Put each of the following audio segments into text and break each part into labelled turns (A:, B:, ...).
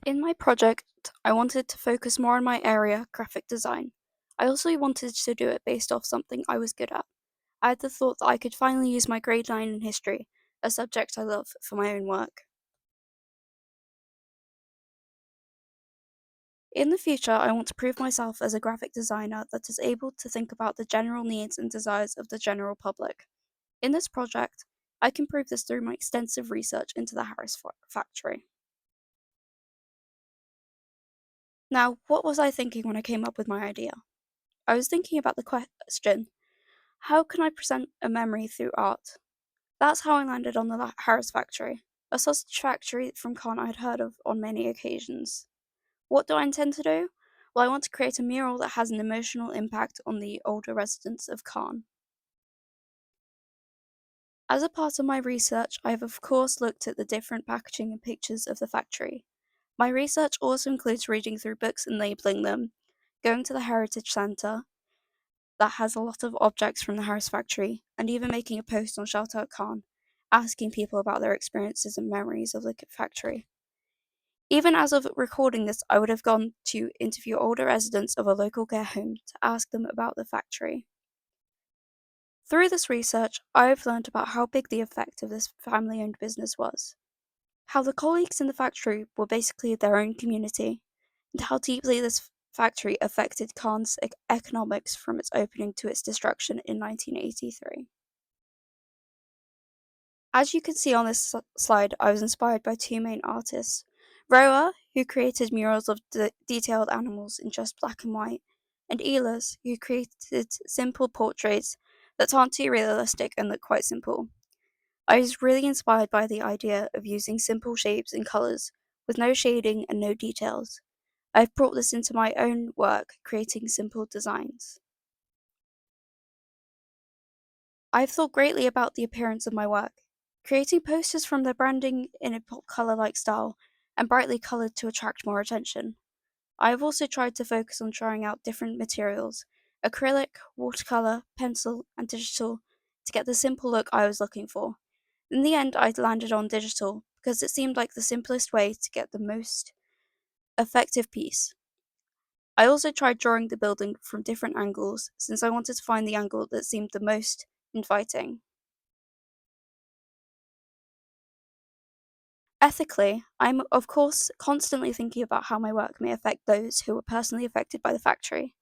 A: In my project, I wanted to focus more on my area, graphic design. I also wanted to do it based off something I was good at. I had the thought that I could finally use my grade 9 in history, a subject I love, for my own work. In the future, I want to prove myself as a graphic designer that is able to think about the general needs and desires of the general public. In this project, I can prove this through my extensive research into the Harris factory. Now, what was I thinking when I came up with my idea? I was thinking about the question, how can I present a memory through art? That's how I landed on the Harris factory, a sausage factory from Khan I'd heard of on many occasions. What do I intend to do? Well, I want to create a mural that has an emotional impact on the older residents of Khan. As a part of my research, I have of course looked at the different packaging and pictures of the factory. My research also includes reading through books and labeling them, going to the Heritage Centre, that has a lot of objects from the Harris factory, and even making a post on Shout Out Khan, asking people about their experiences and memories of the factory. Even as of recording this, I would have gone to interview older residents of a local care home to ask them about the factory. Through this research, I have learned about how big the effect of this family owned business was, how the colleagues in the factory were basically their own community, and how deeply this factory affected Khan's economics from its opening to its destruction in 1983. As you can see on this slide, I was inspired by two main artists. Roa, who created murals of detailed animals in just black and white, and Elas, who created simple portraits that aren't too realistic and look quite simple. I was really inspired by the idea of using simple shapes and colours, with no shading and no details. I've brought this into my own work, creating simple designs. I've thought greatly about the appearance of my work, creating posters from their branding in a pop colour-like style and brightly coloured to attract more attention. I have also tried to focus on trying out different materials, acrylic, watercolour, pencil and digital, to get the simple look I was looking for. In the end, I landed on digital because it seemed like the simplest way to get the most effective piece. I also tried drawing the building from different angles since I wanted to find the angle that seemed the most inviting. Ethically, I'm of course constantly thinking about how my work may affect those who were personally affected by the factory.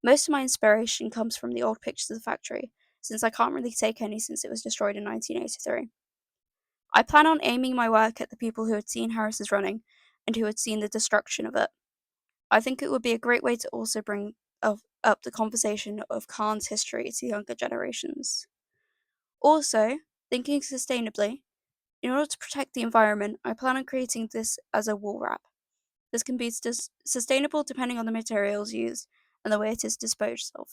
A: Most of my inspiration comes from the old pictures of the factory, since I can't really take any since it was destroyed in 1983. I plan on aiming my work at the people who had seen Harris's running and who had seen the destruction of it. I think it would be a great way to also bring up the conversation of Khan's history to younger generations. Also, thinking sustainably, in order to protect the environment, I plan on creating this as a wall wrap. This can be sustainable depending on the materials used and the way it is disposed of.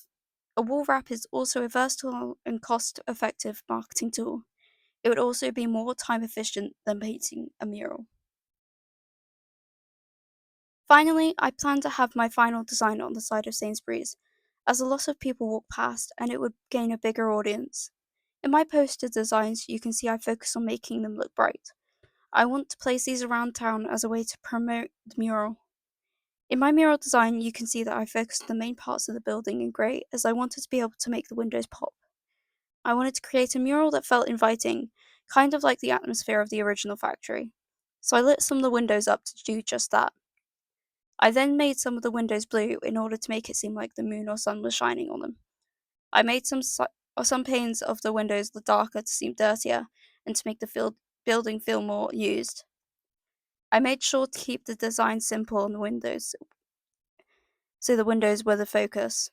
A: A wall wrap is also a versatile and cost effective marketing tool. It would also be more time efficient than painting a mural. Finally, I plan to have my final design on the side of Sainsbury's, as a lot of people walk past and it would gain a bigger audience. In my poster designs, you can see I focus on making them look bright. I want to place these around town as a way to promote the mural. In my mural design, you can see that I focused the main parts of the building in grey as I wanted to be able to make the windows pop. I wanted to create a mural that felt inviting, kind of like the atmosphere of the original factory. So I lit some of the windows up to do just that. I then made some of the windows blue in order to make it seem like the moon or sun was shining on them. I made some panes of the windows darker to seem dirtier and to make the building feel more used. I made sure to keep the design simple on the windows, so the windows were the focus.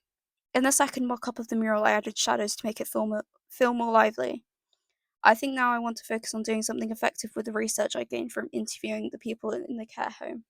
A: In the second mock-up of the mural, I added shadows to make it feel more lively. I think now I want to focus on doing something effective with the research I gained from interviewing the people in the care home.